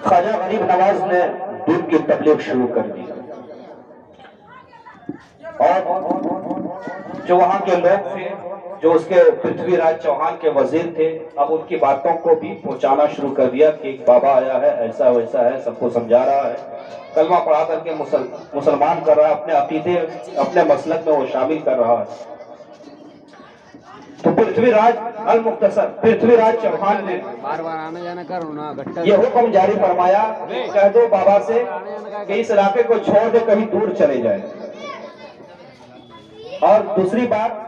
خواجہ غریب نواز نے دین کی تبلیغ شروع کر دی اور جو وہاں کے لوگ تھے، جو اس کے پرتھوی راج چوہان کے وزیر تھے، اب ان کی باتوں کو بھی پہنچانا شروع کر دیا کہ ایک بابا آیا ہے، ایسا ویسا ہے، سب کو سمجھا رہا ہے، کلمہ پڑھا کر کے مسلمان کر رہا ہے، اپنے عقیدے اپنے مسلک میں وہ شامل کر رہا ہے۔ تو پرتھوی راج المختصر پرتھوی راج چوہان نے یہ حکم جاری فرمایا کہ کہہ دو بابا سے کہ اس علاقے کو چھوڑ دے، کہیں دور چلے جائے۔ اور دوسری بات،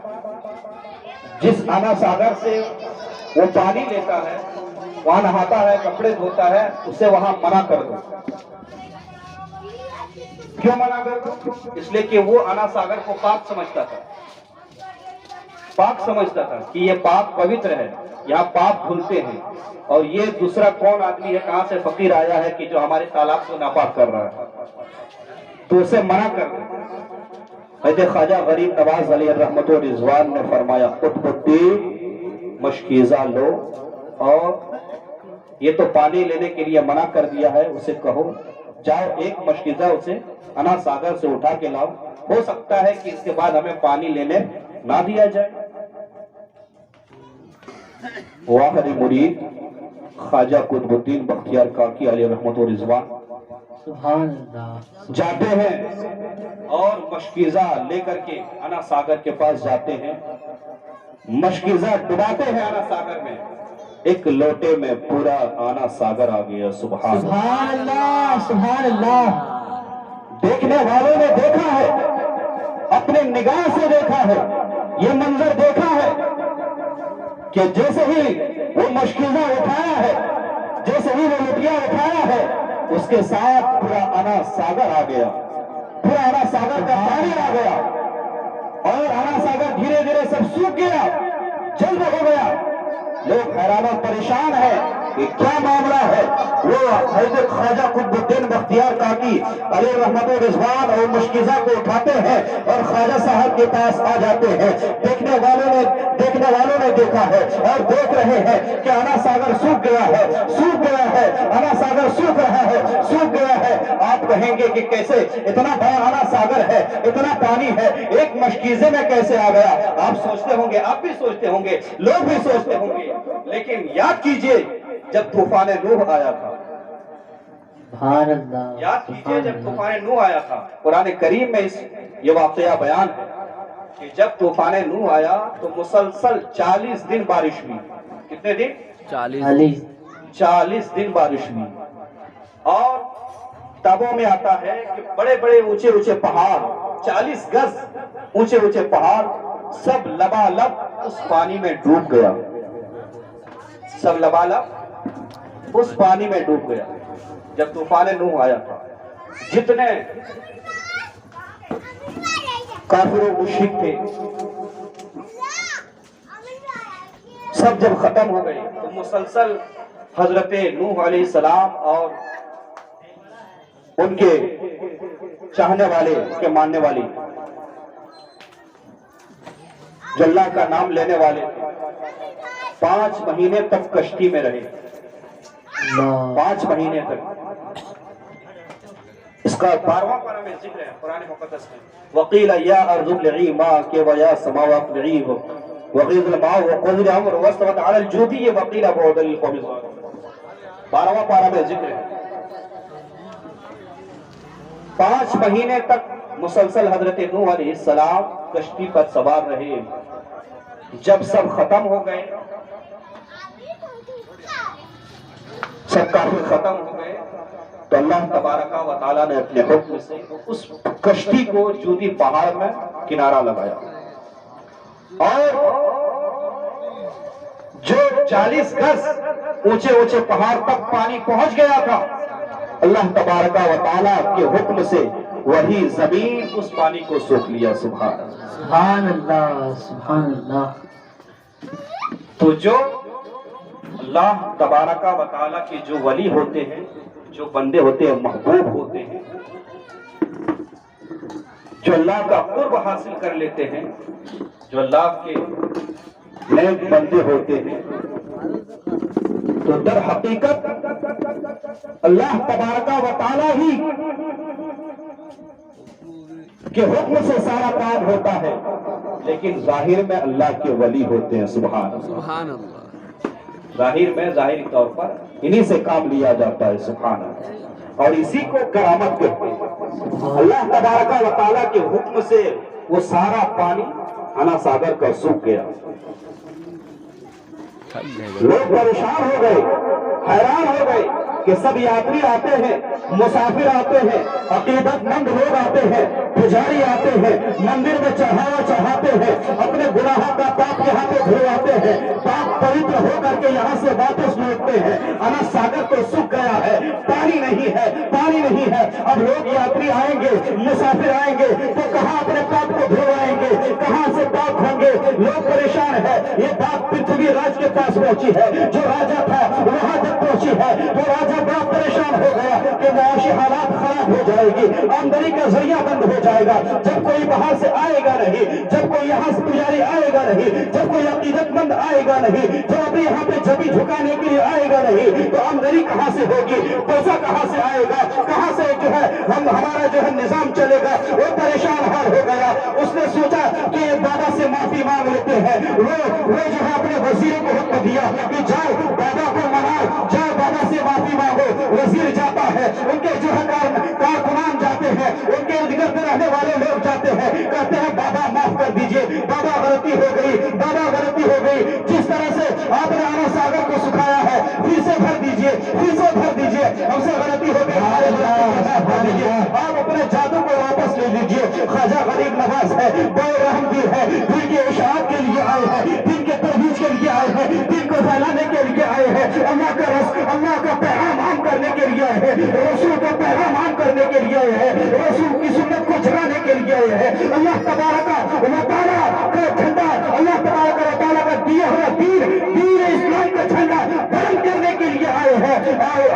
جس آنا ساگر سے وہ پانی لیتا ہے، وہاں نہاتا ہے، کپڑے دھوتا ہے، اسے وہاں منع کر دو۔ کیوں منع کر دو؟ اس لیے کہ وہ آنا ساگر کو پاک سمجھتا تھا، پاک سمجھتا تھا کہ یہ پاک پوتر ہے، یہاں پاک دھلتے ہیں، اور یہ دوسرا کون آدمی ہے، کہاں سے فقیر آیا ہے کہ جو ہمارے تالاب کو ناپاک کر رہا ہے، تو اسے منع کر دو۔ حضرت خواجہ غریب نواز علیہ الرحمت و رضوان نے فرمایا قطب الدین مشکیزہ لو، اور یہ تو پانی لینے کے لیے منع کر دیا ہے، اسے کہو جاؤ ایک مشکیزہ اسے انا ساگر سے اٹھا کے لاؤ، ہو سکتا ہے کہ اس کے بعد ہمیں پانی لینے نہ دیا جائے۔ آخری مرید خواجہ قطب الدین بختیار کاکی علیہ رحمت و رضوان سبحان اللہ جاتے ہیں اور مشکیزہ لے کر کے انا ساگر کے پاس جاتے ہیں، مشکیزہ ڈباتے ہیں انا ساگر میں، ایک لوٹے میں پورا آنا ساگر آ گیا۔ سبحان اللہ سبحان اللہ۔ دیکھنے والوں نے دیکھا ہے، اپنے نگاہ سے دیکھا ہے، یہ منظر دیکھا ہے کہ جیسے ہی وہ مشکیزہ اٹھایا ہے، جیسے ہی وہ لٹیا اٹھایا ہے، اس کے ساتھ پورا آنا ساگر آ گیا، پورا آنا ساگر کا پانی آ گیا، اور آنا ساگر دھیرے دھیرے سب سوکھ گیا، جلد ہو گیا۔ لوگ حیران و پریشان ہیں کہ کیا معاملہ ہے۔ وہ حضرت خواجہ قطب الدین بختیار کاکی علیہ رحمت و رضوان اور مشکیزہ کو اٹھاتے ہیں اور خواجہ صاحب کے پاس آ جاتے ہیں۔ دیکھنے والوں نے دیکھا ہے اور دیکھ رہے ہیں کہ آنا ساگر سوکھ گیا ہے، سوکھ گیا ہے، آنا ساگر سوکھ رہا ہے، سوکھ گیا ہے۔ آپ کہیں گے کہ کیسے اتنا بڑا آنا ساگر ہے، اتنا پانی ہے، ایک مشکیزے میں کیسے آ گیا؟ آپ سوچتے ہوں گے، آپ بھی سوچتے ہوں گے، لوگ بھی سوچتے ہوں گے، لیکن یاد کیجئے جب طوفان نوح آیا تھا، سبحان اللہ یاد کیجئے جب طوفان نوح آیا تھا، قرآن کریم میں یہ واقعہ بیان ہے کہ جب طوفان نوح آیا تو مسلسل 40 دن بارش ہوئی۔ کتنے دن؟ 40 دن بارش ہوئی، اور کتابوں میں آتا ہے کہ بڑے بڑے اونچے اونچے پہاڑ، 40 گز اونچے اونچے پہاڑ سب لبالب اس پانی میں ڈوب گیا، سب لبالب اس پانی میں ڈوب گیا جب طوفان نوح آیا تھا۔ جتنے کافر و مشرک تھے سب جب ختم ہو گئے تو مسلسل حضرت نوح علیہ السلام اور ان کے چاہنے والے، ان کے ماننے والے، جو اللہ کا نام لینے والے تھے، 5 مہینے تک کشتی میں رہے، 5 مہینے تک۔ اس کا 12واں پارہ میں ذکر ہے قرآن مقدس میں، وَقِيلَ يَا أَرْضُ ابْلِعِي مَاءَكِ وَيَا سَمَاءُ أَقْلِعِي وَغِيضَ الْمَاءُ وَقُضِيَ الْأَمْرُ وَاسْتَوَتْ عَلَى الْجُودِيِّ وَقِيلَ بُعْدًا لِلْقَوْمِ الظَّالِمِينَ۔ 12واں پارہ میں ذکر ہے۔ 5 مہینے تک مسلسل حضرت نوح علیہ السلام کشتی پر سوار رہے۔ جب سب ختم ہو گئے، سب کافر ختم ہو گئے، تو اللہ تبارک و تعالیٰ نے اپنے حکم سے اس کشتی کو جودی پہاڑ میں کنارہ لگایا، اور جو 40 گز اونچے اونچے پہاڑ تک پانی پہنچ گیا تھا، اللہ تبارک و تعالیٰ کے حکم سے وہی زمین اس پانی کو سوکھ لیا۔ سبحان اللہ سبحان اللہ۔ تو جو اللہ تبارک و تعالیٰ کے جو ولی ہوتے ہیں، جو بندے ہوتے ہیں، محبوب ہوتے ہیں، جو اللہ کا قرب حاصل کر لیتے ہیں، جو اللہ کے نیک بندے ہوتے ہیں، تو تو در حقیقت اللہ تبارک و تعالی ہی کے حکم سے سارا کام ہوتا ہے، لیکن ظاہر میں اللہ کے ولی ہوتے ہیں. سبحان اللہ. ظاہر میں ظاہری طور پر انہی سے کام لیا جاتا ہے. سبحان اللہ. اور اسی کو کرامت کہتے ہیں. اللہ تبارک و تعالیٰ کے حکم سے وہ سارا پانی انا ساگر کا سوکھ گیا. لوگ پریشان ہو گئے، حیران ہو گئے کہ سب یاتری آتے ہیں، مسافر آتے ہیں، عقیدت مند لوگ آتے ہیں، پجاری آتے ہیں، مندر میں چڑھاوا چڑھاتے ہیں، اپنے گناہوں کا پاپ یہاں پہ دھلواتے ہیں، پاپ پوتر ہو کر کے یہاں سے واپس لوٹتے ہیں. انا ساگر تو سوکھ گیا ہے، پانی نہیں ہے، پانی نہیں ہے. اب لوگ یاتری آئیں گے، مسافر آئیں گے تو کہاں اپنے پاپ کو دھلوائیں گے، کہاں سے پاپ ہوں گے؟ لوگ پریشان ہے. یہ بات پرتھوی راج کے پاس پہنچی ہے. جو راجا تھا وہاں تک پہنچی ہے. وہ راجا بڑا پریشان ہو گیا کہ معاشی حالات خراب ہو جائے گی، آمدنی کا ذریعہ بند ہو جائے گا. جب کوئی باہر سے آئے گا نہیں، جب کوئی یہاں سے پجاری آئے گا نہیں، جب کوئی عقیدت مند آئے گا نہیں، جو ابھی یہاں پہ جبی جھکانے کے لیے آئے گا نہیں، تو آمدنی کہاں سے ہوگی؟ پیسہ کہاں سے آئے گا؟ کہاں سے جو ہے ہمارا جو ہے نظام چلے گا؟ وہ پریشان حال ہو گیا. اس نے سوچا کہ بابا سے معافی مانگ لیتے ہیں. وہ جو ہے اپنے وزیر کو حکم دیا کہ جاؤ بابا کو مناؤ، جاؤ بابا سے معافی مانگو. وزیر جاتا ہے، ان کے جو ہے کارکنان جاتے ہیں، ان کے ارد گرد رہنے والے لوگ جاتے ہیں، کہتے ہیں بابا معاف کر دیجئے، بابا غلطی ہو گئی، بابا غلطی ہو گئی. جس طرح سے آپ نے انا ساگر کو سکھایا ہے پھر سے بھر دیجئے، پھر سے بھر دیجئے. ہم سے غلطی ہو گئی، ہمارے معاف کر دیجئے. آپ اپنے جادو کو واپس لے لیجئے. خواجہ غریب نواز ہے، بے رحم دل ہے، دل کے اشاعت کے لیے آئے ہیں، دل کے ترویج کے لیے آئے ہیں، دل کو پھیلانے کے لیے آئے ہیں، اللہ کا پیغام عام کرنے کے لیے آئے ہیں، رسول کا پیغام عام کرنے کے لیے آئے ہیں، رسول کی سنت کو جگانے کے لیے آئے ہیں. اللہ تبارک و تعالیٰ کا جھنڈا، اللہ تبارک و تعالیٰ کا دیا ہوا دین اسلام کا جھنڈا بلند کرنے کے لیے آئے ہیں.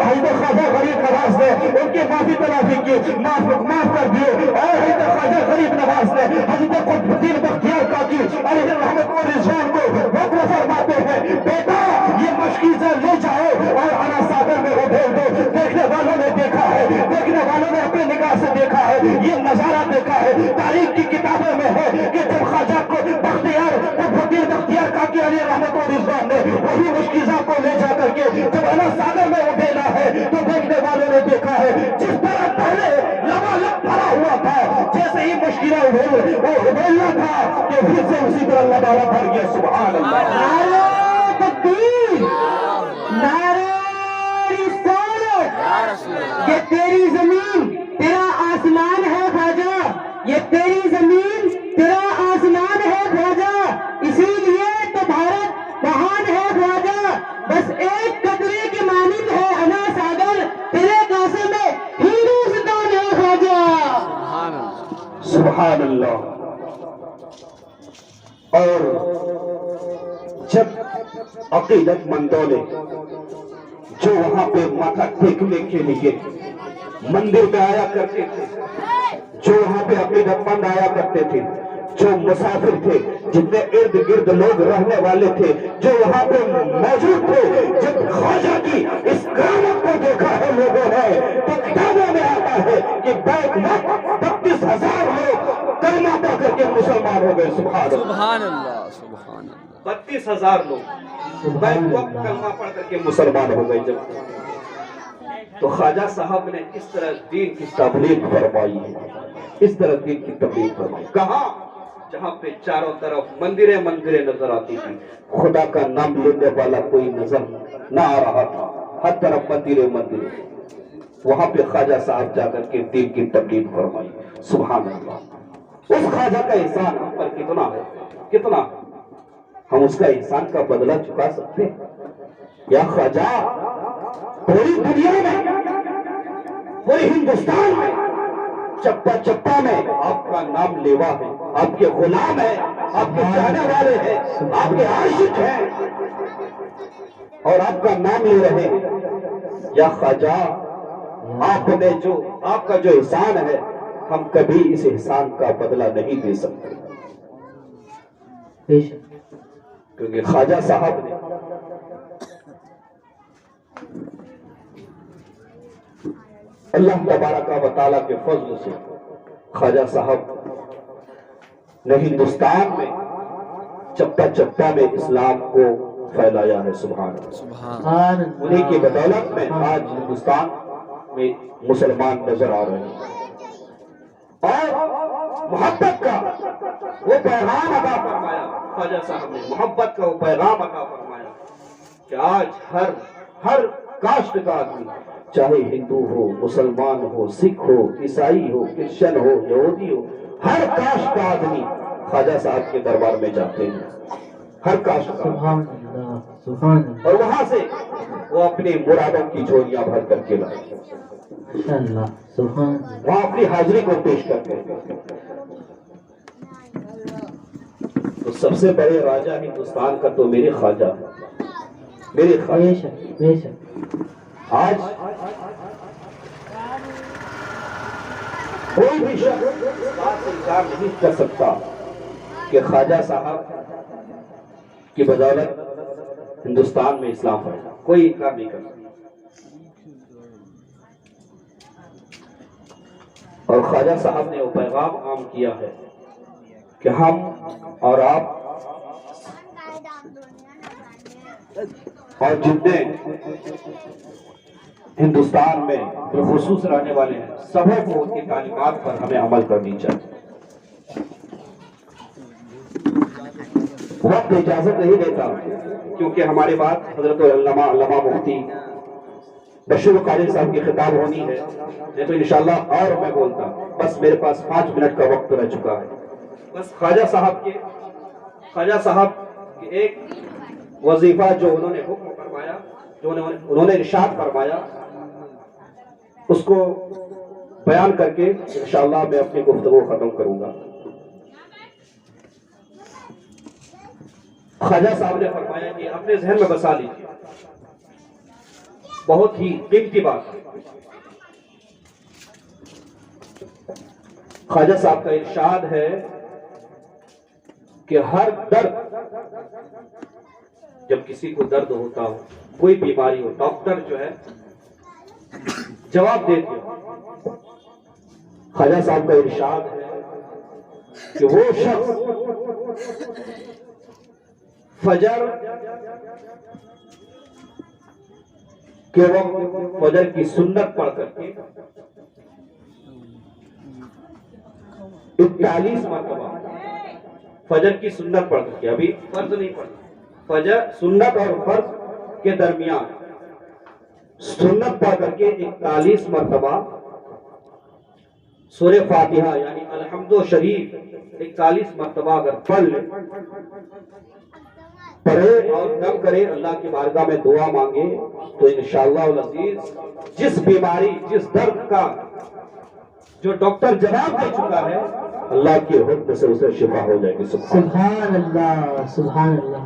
حضرت خواجہ غریب نواز نے ان کی معافی تلافی کی، معاف کر دیے. اور حضرت خواجہ غریب نواز نے حضرت قطب الدین بختیار کاکی علیہ رحمت و رضوان کو وقف فرماتے ہیں، بیٹا یہ مشکیزہ لے جاؤ اور انا ساگر میں ابھیل دو. دیکھنے والوں نے دیکھا ہے، دیکھنے والوں نے اپنے نگاہ سے دیکھا ہے، یہ نظارہ دیکھا ہے. تاریخ کی کتابوں میں ہے کہ جب خواجہ کو قطب الدین بختیار کاکی علیہ رحمت و رضوان نے وہی مشکیزہ کو لے جا کر کے جب انا ساگر میں ابھیلا ہے تو دیکھنے والوں نے دیکھا ہے جس طرح پہلے لبالب بھرا ہوا تھا، جیسے ہی مشکلہ ابھیلنا تھا کہ پھر سے اسی طرح لبالب بھر گیا. سبحان اللہ. نعرہ تکبیر، نعرہ رسالت. یہ تیری زمین تیرا آسمان ہے خواجہ، یہ تیری زمین تیرا آسمان ہے خواجہ، اسی لیے تو بھارت مہان ہے خواجہ. بس ایک قطرے کی مانند ہے انا ساگر، تیرے کاسے میں ہندوستان ہے خواجہ. سبحان اللہ. اور جب عقیدت مندوں نے جو وہاں پہ ماتھا ٹیکنے کے لیے مندر میں آیا کرتے تھے، جو وہاں پہ عقیدت مند آیا کرتے تھے، جو مسافر تھے، جتنے ارد گرد لوگ رہنے والے تھے، جو وہاں پہ موجود تھے، جب خواجہ کی اس کرامت کو دیکھا ہے لوگوں نے تو کتابوں میں آتا ہے کہ بیک وقت 32,000 لوگ کلمہ پڑھ کر کے مسلمان ہو گئے. سبحان اللہ. 32,000 لوگ بیک وقت کلمہ پڑھ کر کے مسلمان ہو گئے. جب تو خواجہ صاحب نے اس طرح دین کی تبلیغ فرمائی ہے، اس طرح دین کی تبلیغ فرمائی. کہاں؟ جہاں پہ چاروں طرف مندریں نظر آتی تھی، خدا کا نام لینے والا کوئی نظر نہ آ رہا تھا. ہر طرف مندریں. وہاں پہ خواجہ صاحب جا کر کے دین کی تبلیغ فرمائی. سبحان اللہ. اس خواجہ کا احسان ہم پر کتنا ہے، کتنا ہم اس کا احسان کا بدلہ چکا سکتے ہیں؟ یا خواجہ پوری دنیا میں، پوری ہندوستان میں چپا چپا میں آپ کا نام لیوا ہے، آپ کے غلام ہیں، آپ کے چاہنے والے ہیں، آپ کے عاشق ہیں اور آپ کا نام لے رہے ہیں. یا خواجہ آپ کا جو احسان ہے ہم کبھی اس احسان کا بدلہ نہیں دے سکتے، کیونکہ خواجہ صاحب نے اللہ تبارک و تعالیٰ کے فضل سے خواجہ صاحب نے ہندوستان میں چپٹا چپٹا میں اسلام کو پھیلایا ہے. سبحان اللہ. انہی کی بدولت میں آج ہندوستان میں مسلمان نظر آ رہے ہیں. اور محبت کا وہ پیغام عطا فرمایا خواجہ صاحب نے, محبت کا وہ پیغام عطا فرمایا کہ آج ہر کاسٹ کا آدمی, چاہے ہندو ہو, مسلمان ہو, سکھ ہو, عیسائی ہو, کرسچن ہو, یہودی ہو, ہر کاسٹ کا آدمی خواجہ صاحب کے دربار میں جاتے ہیں. ہر کاسٹ کا. سبحان اللہ, سبحان اللہ. اور وہاں سے وہ اپنی مرادوں کی جھولیاں بھر کر کے لائے, ماشاء اللہ, سبحان اللہ. وہاں اپنی حاضری کو پیش کرتے ہیں. تو سب سے بڑے راجہ ہندوستان کا تو میرے خواجہ, میرے بے خواجہ. شک, بے شک. آج کوئی بھی شخص اس بات سے انکار نہیں کر سکتا کہ خواجہ صاحب کی بدولت ہندوستان میں اسلام پھیلا. کوئی انکار نہیں کر سکتا. اور خواجہ صاحب نے وہ پیغام عام کیا ہے کہ ہم اور آپ اور جتنے ہندوستان میں بالخصوص رہنے والے ہیں, سبوں کو ان کی تعلیمات پر ہمیں عمل کرنی چاہیے. وقت اجازت نہیں دیتا کیونکہ ہمارے بعد حضرت علامہ مفتی بشیر قادری صاحب کی خطاب ہونی ہے, نہیں تو انشاءاللہ اور میں بولتا. بس میرے پاس 5 منٹ کا وقت رہ چکا ہے. بس خواجہ صاحب کے ایک وظیفہ جو انہوں نے حکم فرمایا, جو انہوں نے ارشاد فرمایا, اس کو بیان کر کے انشاءاللہ میں اپنی گفتگو ختم کروں گا. خواجہ صاحب نے فرمایا کہ اپنے ذہن میں بسا لیجیے, بہت ہی قیمتی بات. خواجہ صاحب کا ارشاد ہے کہ ہر درد, جب کسی کو درد ہوتا ہو, کوئی بیماری ہو, ڈاکٹر جو ہے جواب دیتے ہو. خواجہ صاحب کا ارشاد ہے کہ وہ شخص فجر کے وقت فجر کی سنت پڑھ کر کے 41 مرتبہ فجر کی سنت پڑھ کر کے, ابھی فرض نہیں پڑھا, فجر سنت اور فرض کے درمیان سنت پڑھ کر کے 41 مرتبہ سورہ فاتحہ یعنی الحمد شریف 41 مرتبہ اگر پڑھ لے, پڑھے اور دم کرے, اللہ کی بارگاہ میں دعا مانگے, تو انشاءاللہ العزیز جس بیماری, جس درد کا جو ڈاکٹر جواب دے چکا ہے, اللہ کے حکم سے اسے شفا ہو جائے گی. سبحان اللہ, سبحان اللہ.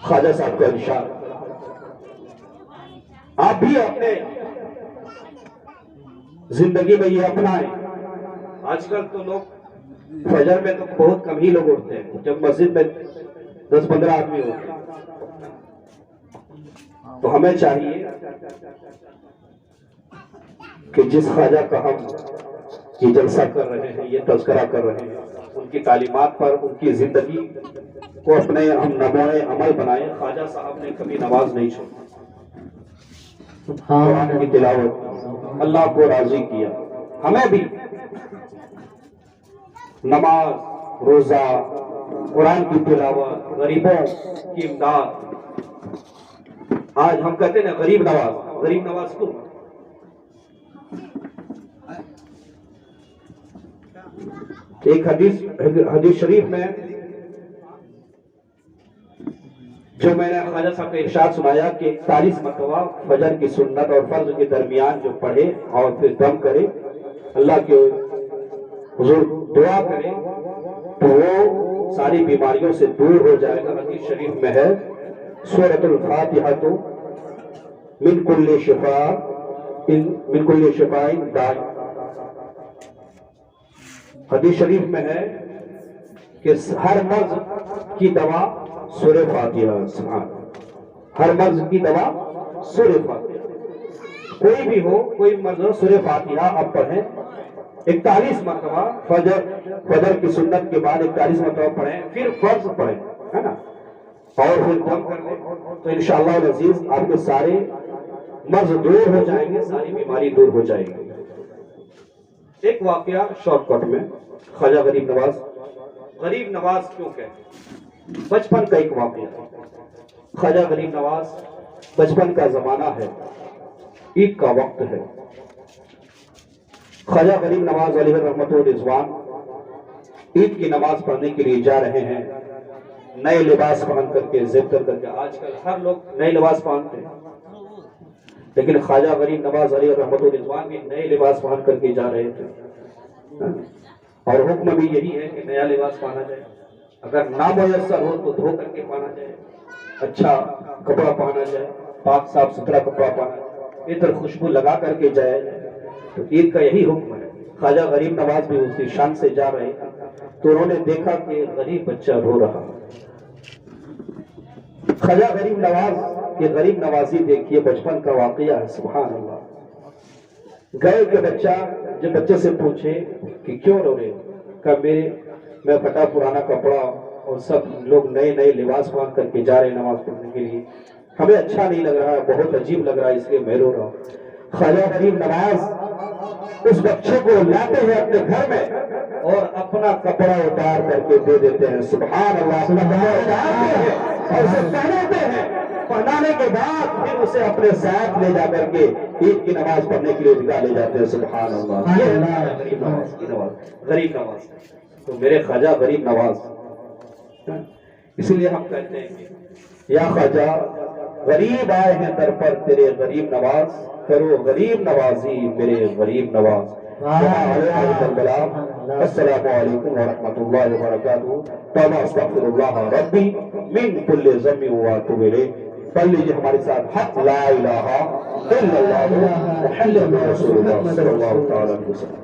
خواجہ صاحب کا ارشاد آپ بھی اپنے زندگی میں یہ اپنائیں. آج کل تو لوگ فجر میں تو بہت کم ہی لوگ اٹھتے ہیں, جب مسجد میں 10-15 آدمی ہوتے ہیں, تو ہمیں چاہیے کہ جس خواجہ کا ہم یہ جلسہ کر رہے ہیں, یہ تذکرہ کر رہے ہیں, ان کی تعلیمات پر, ان کی زندگی کو اپنے ہم نمونے عمل بنائیں. خواجہ صاحب نے کبھی نماز نہیں چھوڑی, قرآن کی تلاوت, اللہ کو راضی کیا. ہمیں بھی نماز, روزہ, قرآن کی تلاوت, غریبوں کی امداد. آج ہم کہتے ہیں نا غریب نواز, غریب نواز کیوں؟ ایک حدیث شریف میں جو میں نے خواجہ صاحب کا ارشاد سنایا کہ 41 مرتبہ فجر کی سنت اور فرض کے درمیان جو پڑھے اور پھر دم کرے, اللہ کے حضور دعا کرے, تو وہ ساری بیماریوں سے دور ہو جائے گا. حدیث شریف میں ہے سورۃ الفاتحہ تو من کل شفاء داء. حدیث شریف میں ہے کہ ہر مرض کی دوا سورہ فاتحہ. ہر مرض کی دوا سورہ فاتحہ. کوئی بھی ہو، کوئی مرض سورہ فاتحہ اب پڑھیں 41 مرتبہ، فجر کی سنت کے بعد 41 مرتبہ پڑھیں، پھر فرض پڑھیں، ہے نا، اور پھر دم کر لیں، تو انشاءاللہ العزیز آپ کے سارے مرض دور ہو جائیں گے، ساری بیماری دور ہو جائے گی۔ ایک واقعہ شارٹ کٹ میں، خواجہ غریب نواز، غریب نواز کیوں کہتے؟ بچپن کا ایک واقعہ، خواجہ غریب نواز، بچپن کا زمانہ ہے، عید کا وقت ہے، خواجہ غریب نواز علیہ رحمت و رضوان عید کی نماز پڑھنے کے لیے جا رہے ہیں، نئے لباس پہن کر کے، زیب کر کے۔ آج کل ہر لوگ نئے لباس پہنتے ہیں، لیکن خواجہ غریب نواز علیہ رحمت و رضوان بھی نئے لباس پہن کر کے جا رہے تھے، اور حکم بھی یہی ہے کہ نیا لباس پہنا جائے، اگر نامیسر ہو تو دھو کر کے پہنا جائے، اچھا کپڑا پہنا جائے، پاک صاف ستھرا کپڑا پہنا جائے، عطر خوشبو لگا کر کے جائے، تو عید کا یہی حکم ہے۔ خواجہ غریب نواز بھی اسی شان سے جا رہے ہیں، تو انہوں نے دیکھا کہ غریب بچہ رو رہا۔ خواجہ غریب نواز کی غریب نوازی دیکھیے، بچپن کا واقعہ ہے، سبحان اللہ۔ گئے کہ بچہ، جب بچے سے پوچھے کہ کیوں رو رہے، کہ میں پھٹا پرانا کپڑا اور سب لوگ نئے نئے لباس پہن کر کے جا رہے نماز پڑھنے کے لیے، ہمیں اچھا نہیں لگ رہا، بہت عجیب لگ رہا ہے، اس لیے میں رو رہا ہوں۔ خواجہ غریب نواز اس بچے کو لاتے ہیں اپنے گھر میں اور اپنا کپڑا اتار کر کے دے دیتے ہیں، سبحان اللہ، اپنا کپڑا اتارتے ہیں اور اسے پہناتے ہیں، پہنانے کے بعد پھر اسے اپنے ساتھ لے جا کر کے عید کی نماز پڑھنے کے لیے عیدگاہ لے جاتے ہیں، سبحان اللہ۔ یہ ہے غریب نواز کی نواز، غریب نواز۔ تو میرے خواجہ غریب نواز، اسی لیے ہم کہتے ہیں یا خواجہ غریب آئے ہیں در پر تیرے غریب نواز، کرو غریب نوازی میرے غریب نواز۔ السلام علیکم ورحمۃ اللہ وبرکاتہ۔ توبہ استغفر اللہ ربی من کل ذنب واتوب الیہ۔ پڑھ لیجیے ہمارے ساتھ، حق لا الہ الا اللہ محمد رسول اللہ صلی اللہ تعالی علیہ وسلم۔